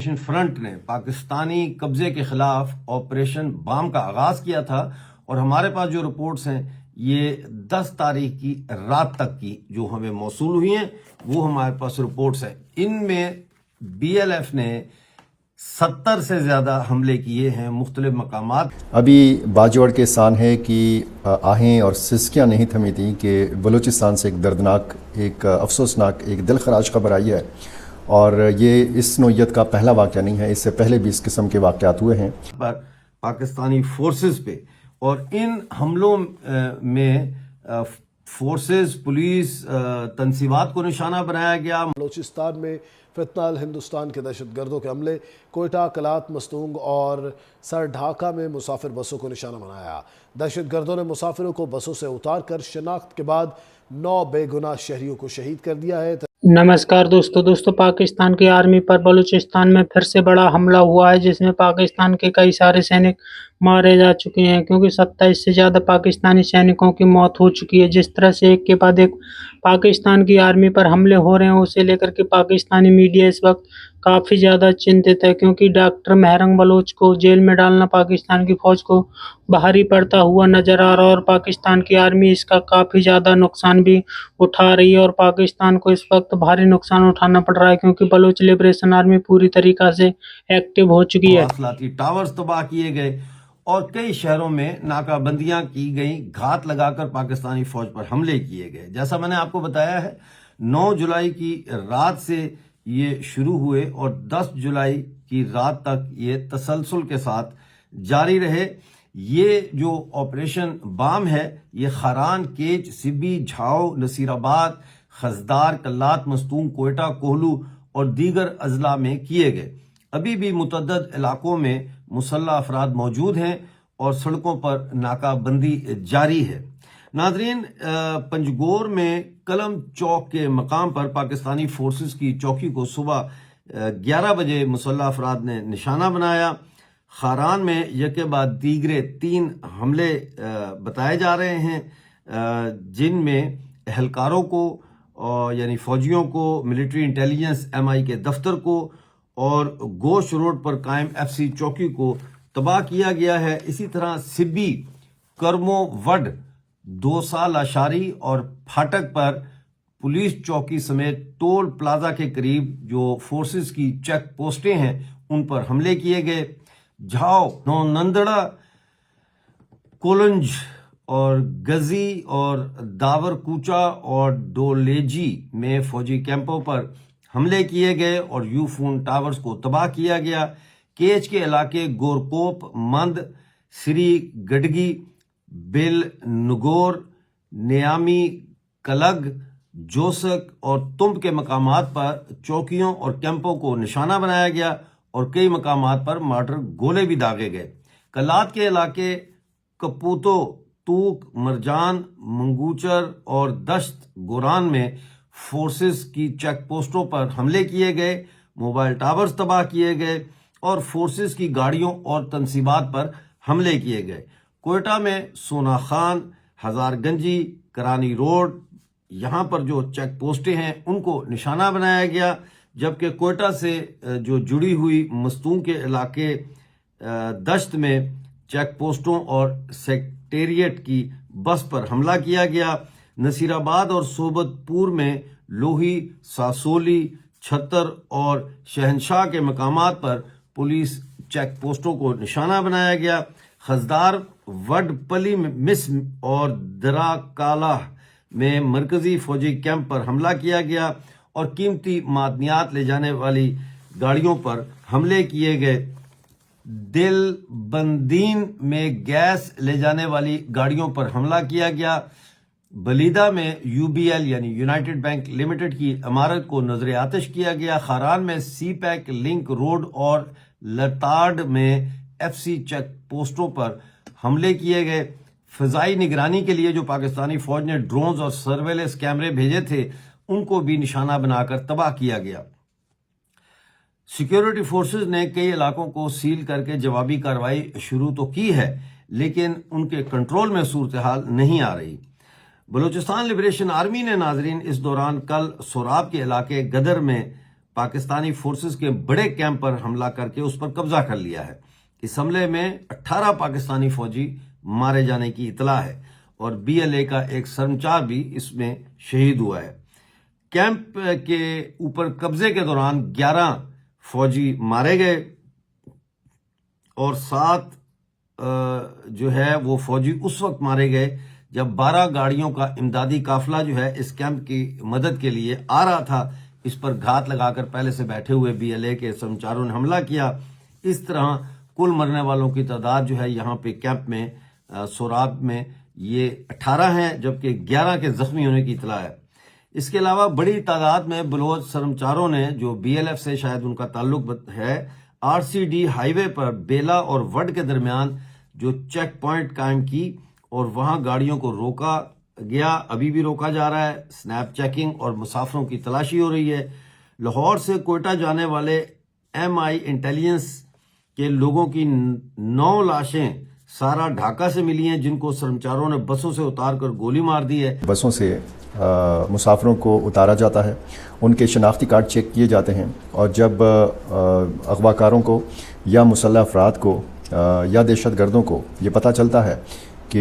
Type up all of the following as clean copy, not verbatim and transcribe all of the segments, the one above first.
Liberation front نے پاکستانی قبضے کے خلاف آپریشن بام کا آغاز کیا تھا، اور ہمارے پاس جو رپورٹس ہیں یہ 10 تاریخ کی رات تک کی جو ہمیں موصول ہوئی ہیں وہ ہمارے پاس رپورٹس ہیں۔ ان میں بی ایل ایف نے 70 سے زیادہ حملے کیے ہیں مختلف مقامات۔ ابھی باجوڑ کے سان ہے کہ آہیں اور سسکیاں نہیں تھمی تھیں کہ بلوچستان سے ایک دردناک، ایک افسوسناک، ایک دل خراش خبر آئی ہے، اور یہ اس نوعیت کا پہلا واقعہ نہیں ہے، اس سے پہلے بھی اس قسم کے واقعات ہوئے ہیں پر پاکستانی فورسز پہ، اور ان حملوں میں فورسز، پولیس، تنصیبات کو نشانہ بنایا گیا۔ بلوچستان میں فتنہ ہندوستان کے دہشت گردوں کے حملے، کوئٹہ، کلات، مستونگ اور سر ڈھاکہ میں مسافر بسوں کو نشانہ بنایا۔ دہشت گردوں نے مسافروں کو بسوں سے اتار کر شناخت کے بعد 9 بے گناہ شہریوں کو شہید کر دیا ہے۔ نمسکار دوستو، پاکستان کی آرمی پر بلوچستان میں پھر سے بڑا حملہ ہوا ہے، جس میں پاکستان کے کئی سارے سینک مارے جا چکے ہیں، کیونکہ 27 سے زیادہ پاکستانی سینکوں کی موت ہو چکی ہے۔ جس طرح سے ایک کے بعد ایک پاکستان کی آرمی پر حملے ہو رہے ہیں، اسے لے کر کے پاکستانی میڈیا اس وقت کافی زیادہ چنتت ہے، کیونکہ ڈاکٹر مہرنگ بلوچ کو جیل میں ڈالنا پاکستان کی فوج کو بھاری پڑتا ہوا نظر آ رہا ہے، اور پاکستان کی آرمی اس کا کافی زیادہ نقصان بھی اٹھا رہی ہے، اور پاکستان کو اس وقت بھاری نقصان اٹھانا پڑ رہا ہے، کیونکہ بلوچ لبریشن آرمی پوری طریقہ سے ایکٹیو ہو چکی ہے۔ مواصلاتی ٹاورز تباہ کیے گئے اور کئی شہروں میں ناکہ بندیاں کی گئیں، گھات لگا کر پاکستانی فوج پر حملے کیے گئے۔ جیسا میں نے آپ کو بتایا ہے، 9 جولائی کی رات سے یہ شروع ہوئے اور 10 جولائی کی رات تک یہ تسلسل کے ساتھ جاری رہے۔ یہ جو آپریشن بام ہے یہ خاران، کیچ، سبی، جھاؤ، نصیر آباد، خزدار، کلات، مستونگ، کوئٹہ، کوہلو اور دیگر اضلاع میں کیے گئے۔ ابھی بھی متعدد علاقوں میں مسلح افراد موجود ہیں اور سڑکوں پر ناکہ بندی جاری ہے۔ ناظرین، پنجگور میں کلم چوک کے مقام پر پاکستانی فورسز کی چوکی کو صبح 11 بجے مسلح افراد نے نشانہ بنایا۔ خاران میں یکے بعد دیگرے 3 حملے بتائے جا رہے ہیں، جن میں اہلکاروں کو یعنی فوجیوں کو، ملٹری انٹیلیجنس ایم آئی کے دفتر کو اور گوشت روڈ پر قائم ایف سی چوکی کو تباہ کیا گیا ہے۔ اسی طرح سبی، کرمو وڈ، دوسا، لاشاری اور پھاٹک پر پولیس چوکی سمیت ٹول پلازا کے قریب جو فورسز کی چیک پوسٹیں ہیں ان پر حملے کیے گئے۔ جھاؤ، نونندڑا، کولنج اور گزی اور داور کوچا اور ڈولیجی میں فوجی کیمپوں پر حملے کیے گئے اور یو فون ٹاورز کو تباہ کیا گیا۔ کیچ کے علاقے گورکوپ، مند، سری گڈگی، بل نگور، نیامی، کلگ، جوسک اور تمب کے مقامات پر چوکیوں اور کیمپوں کو نشانہ بنایا گیا اور کئی مقامات پر مارٹر گولے بھی داغے گئے۔ کلات کے علاقے کپوتو، توک، مرجان، منگوچر اور دشت گوران میں فورسز کی چیک پوسٹوں پر حملے کیے گئے، موبائل ٹاورز تباہ کیے گئے اور فورسز کی گاڑیوں اور تنصیبات پر حملے کیے گئے۔ کوئٹہ میں سونا خان، ہزار گنجی، کرانی روڈ، یہاں پر جو چیک پوسٹیں ہیں ان کو نشانہ بنایا گیا، جبکہ کوئٹہ سے جو جڑی ہوئی مستونگ کے علاقے دشت میں چیک پوسٹوں اور سیکٹریٹ کی بس پر حملہ کیا گیا۔ نصیر آباد اور صوبت پور میں لوہی، ساسولی، چھتر اور شہنشاہ کے مقامات پر پولیس چیک پوسٹوں کو نشانہ بنایا گیا۔ خزدار، وڈ پلی، مس اور درا کالہ میں مرکزی فوجی کیمپ پر حملہ کیا گیا اور قیمتی معدنیات لے جانے والی گاڑیوں پر حملے کیے گئے۔ دل بندین میں گیس لے جانے والی گاڑیوں پر حملہ کیا گیا۔ بلیدہ میں یو بی ایل یعنی یونائٹڈ بینک لمیٹڈ کی عمارت کو نظر آتش کیا گیا۔ خاران میں سی پیک لنک روڈ اور لتاڑ میں ایف سی چیک پوسٹوں پر حملے کیے گئے۔ فضائی نگرانی کے لیے جو پاکستانی فوج نے ڈرونز اور سرویلنس کیمرے بھیجے تھے ان کو بھی نشانہ بنا کر تباہ کیا گیا۔ سیکیورٹی فورسز نے کئی علاقوں کو سیل کر کے جوابی کارروائی شروع تو کی ہے، لیکن ان کے کنٹرول میں صورتحال نہیں آ رہی۔ بلوچستان لبریشن آرمی نے ناظرین اس دوران کل سوراب کے علاقے گدر میں पाकिस्तानी फोर्सेस के बड़े कैंप पर हमला करके उस पर कब्जा कर लिया है। इस हमले में 18 पाकिस्तानी फौजी मारे जाने की इतला है और बीएलए का एक कर्मचारी भी इसमें शहीद हुआ है। कैंप के ऊपर कब्जे के दौरान 11 फौजी मारे गए और 7 जो है वो फौजी उस वक्त मारे गए जब 12 गाड़ियों का इमदादी काफिला जो है इस कैंप की मदद के लिए आ रहा था। इस पर घात लगाकर पहले से बैठे हुए बीएलए के कर्मचारियों ने हमला किया। इस तरह कुल मरने वालों की तादाद जो है यहाँ पे कैंप में सोराब में ये 18 हैं, जबकि 11 के जख्मी होने की इतला है। इसके अलावा बड़ी तादाद में बलोच कर्मचारियों ने, जो बीएलएफ से शायद उनका ताल्लुक है, आरसीडी हाईवे पर बेला और वड के दरमियान जो चेक पॉइंट कायम की और वहां गाड़ियों को रोका गया, अभी भी रोका जा रहा है। स्नैप चेकिंग और मुसाफिरों की तलाशी हो रही है। लाहौर से कोयटा जाने वाले एमआई इंटेलिजेंस के लोगों की 9 लाशें सारा ढाका से मिली हैं, जिनको कर्मचारियों ने बसों से उतारकर गोली मार दी है। बसों से मुसाफिरों को उतारा जाता है, उनके शनाख्ती कार्ड चेक किए जाते हैं और जब अगवाकारों को या मुसल्लह अफराद को या दहशत गर्दों को ये पता चलता है कि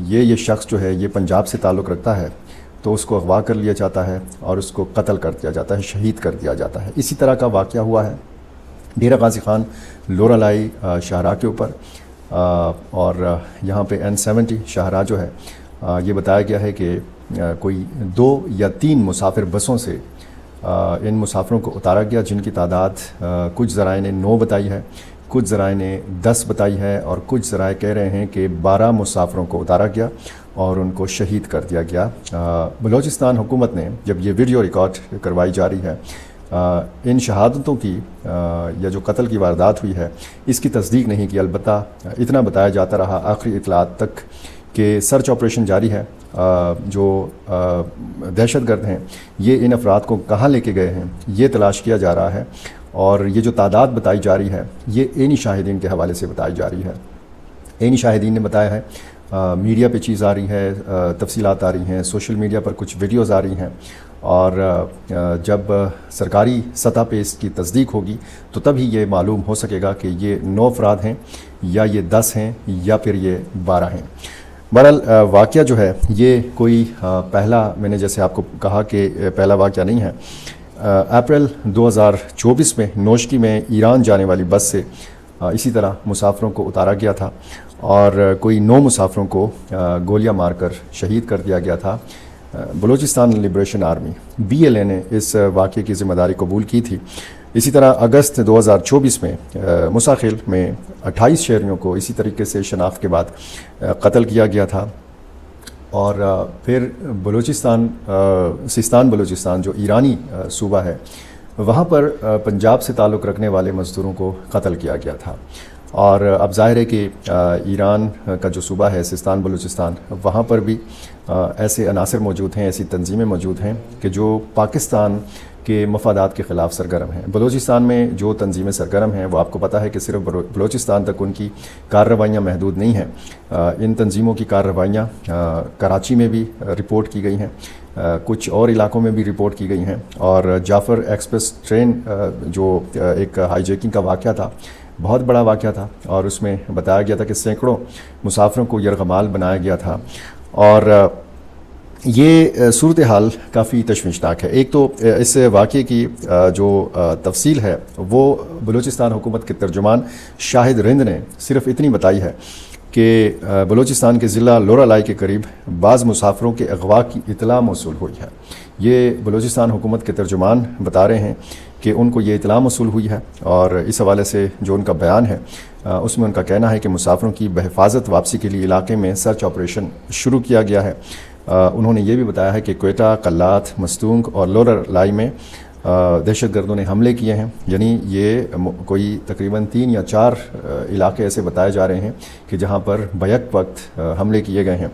ये शख्स जो है ये पंजाब से ताल्लुक़ रखता है, तो उसको अगवा कर लिया जाता है और उसको कत्ल कर दिया जाता है, शहीद कर दिया जाता है। इसी तरह का वाक़या हुआ है डेरा गाजी खान लोरालाई शाहराह के ऊपर और यहाँ पे N70 शाहराह जो है ये बताया गया है कि कोई 2 या 3 मुसाफिर बसों से इन मुसाफिरों को उतारा गया, जिनकी तादाद कुछ ज़राए ने 9 बताई है, कुछ ज़राए ने 10 बताई है और कुछ ज़राए कह रहे हैं कि 12 मुसाफिरों को उतारा गया और उनको शहीद कर दिया गया। बलूचिस्तान हुकूमत ने जब ये वीडियो रिकॉर्ड करवाई जा रही है, इन शहादतों की या जो कत्ल की वारदात हुई है इसकी तस्दीक नहीं की, अलबत्ता इतना बताया जाता रहा आखिरी इतलात तक कि सर्च ऑपरेशन जारी है। जो दहशतगर्द हैं ये इन अफराद को कहाँ लेके गए हैं ये तलाश किया जा रहा है और ये जो तादाद बताई जा रही है ये एनी शाहिदीन के हवाले से बताई जा रही है। एनी शाहिदीन ने बताया है, मीडिया पे चीज़ आ रही है, तफसीलात आ रही हैं, सोशल मीडिया पर कुछ वीडियोज़ आ रही हैं और जब सरकारी सतह पे इसकी तस्दीक होगी तो तभी ये मालूम हो सकेगा कि ये 9 अफराद हैं या ये 10 हैं या फिर ये 12 हैं। बहरहाल वाक़या जो है ये कोई पहला, मैंने जैसे आपको कहा कि पहला वाक़या नहीं है। अप्रैल 2024 में नोशकी में ईरान जाने वाली बस से इसी तरह मुसाफिरों को उतारा गया था और कोई 9 मुसाफिरों को गोलियां मारकर शहीद कर दिया गया था। बलूचिस्तान लिबरेशन आर्मी BLA ने इस वाक़े की ज़िम्मेदारी कबूल की थी। इसी तरह अगस्त 2024 में मुसाखिल में 28 शहरियों को इसी तरीके से शनाख्त के बाद कत्ल किया गया था और फिर बलूचिस्तान सिस्तान बलूचिस्तान जो ईरानी सूबा है वहाँ पर पंजाब से ताल्लुक़ रखने वाले मज़दूरों को कत्ल किया गया था। और अब ज़ाहिर है कि ईरान का जो सूबा है सिस्तान बलूचिस्तान, वहाँ पर भी ऐसे अनासर मौजूद हैं, ऐसी तंजीमें मौजूद हैं कि जो पाकिस्तान के मफादात के ख़िलाफ़ सरगर्म हैं। बलूचिस्तान में जो तंजीमें सरगर्म हैं वो आपको पता है कि सिर्फ बलूचिस्तान तक उनकी कार्रवाइयाँ महदूद नहीं हैं। इन तंजीमों की कार्रवाइयाँ कराची में भी रिपोर्ट की गई हैं, कुछ और इलाकों में भी रिपोर्ट की गई हैं और जाफ़र एक्सप्रेस ट्रेन जो एक हाईजैकिंग का वाक़या था, बहुत बड़ा वाक़या था और उसमें बताया गया था कि सैकड़ों मुसाफिरों को यरगमाल बनाया गया था और ये सूरत हाल काफ़ी तशवीशनाक है। एक तो इस वाक़े की जो तफसील है वो बलूचिस्तान हुकूमत के तर्जुमान शाहिद रिंद ने सिर्फ इतनी बताई है कि बलूचिस्तान के ज़िला लोरालाई के करीब बाज़ मुसाफिरों के अगवा की इतला मौसूल हुई है। ये बलूचिस्तान हुकूमत के तर्जुमान बता रहे हैं कि उनको ये इतला मौसूल हुई है और इस हवाले से जो उनका बयान है उसमें उनका कहना है कि मुसाफिरों की बहिफाजत वापसी के लिए इलाके में सर्च ऑपरेशन शुरू किया गया है। उन्होंने ये भी बताया है कि कोयटा, कल्लात, मस्तूंग और लोरालाई में दहशतगर्दों ने हमले किए हैं। यानी ये कोई तकरीबन 3 या 4 इलाके ऐसे बताए जा रहे हैं कि जहां पर बैक वक्त हमले किए गए हैं।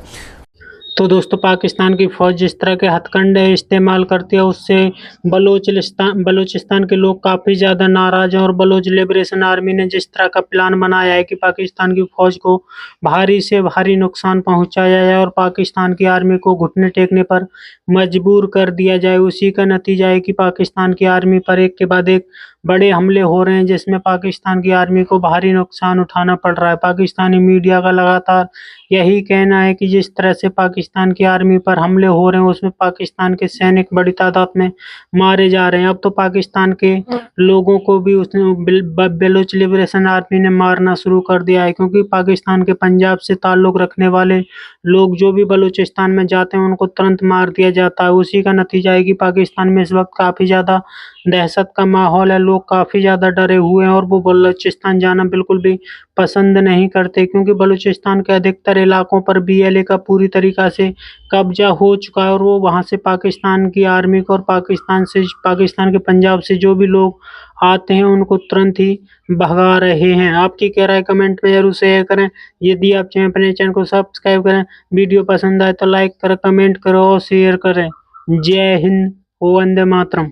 तो दोस्तों पाकिस्तान की फौज जिस तरह के हथकंडे इस्तेमाल करती है उससे बलूचिस्तान के लोग काफ़ी ज़्यादा नाराज़ हैं और बलूच लिबरेशन आर्मी ने जिस तरह का प्लान बनाया है कि पाकिस्तान की फौज को भारी से भारी नुकसान पहुंचाया जाए और पाकिस्तान की आर्मी को घुटने टेकने पर मजबूर कर दिया जाए, उसी का नतीजा है कि पाकिस्तान की आर्मी पर एक के बाद एक बड़े हमले हो रहे हैं जिसमें पाकिस्तान की आर्मी को भारी नुकसान उठाना पड़ रहा है। पाकिस्तानी मीडिया का लगातार यही कहना है कि जिस तरह से पाकिस्तान की आर्मी पर हमले हो रहे हैं उसमें पाकिस्तान के सैनिक बड़ी तादाद में मारे जा रहे हैं। अब तो पाकिस्तान के लोगों को भी उसने बलूच लिबरेशन आर्मी ने मारना शुरू कर दिया है, क्योंकि पाकिस्तान के पंजाब से ताल्लुक रखने वाले लोग जो भी बलूचिस्तान में जाते हैं उनको तुरंत मार दिया जाता है। उसी का नतीजा है कि पाकिस्तान में इस वक्त काफ़ी ज़्यादा दहशत का माहौल है, लोग काफ़ी ज़्यादा डरे हुए हैं और वो बलूचिस्तान जाना बिल्कुल भी पसंद नहीं करते, क्योंकि बलूचिस्तान के अधिकतर इलाकों पर बीएलए का पूरी तरीक़ा से कब्ज़ा हो चुका है और वो वहाँ से पाकिस्तान की आर्मी को और पाकिस्तान के पंजाब से जो भी लोग आते हैं उनको तुरंत ही भगा रहे हैं। आपकी क्या राय कमेंट में ज़रूर शेयर करें। यदि आप चाहें अपने चैनल को सब्सक्राइब करें, वीडियो पसंद आए तो लाइक करें, कमेंट करें और शेयर करें। जय हिंद, वंदे मातरम।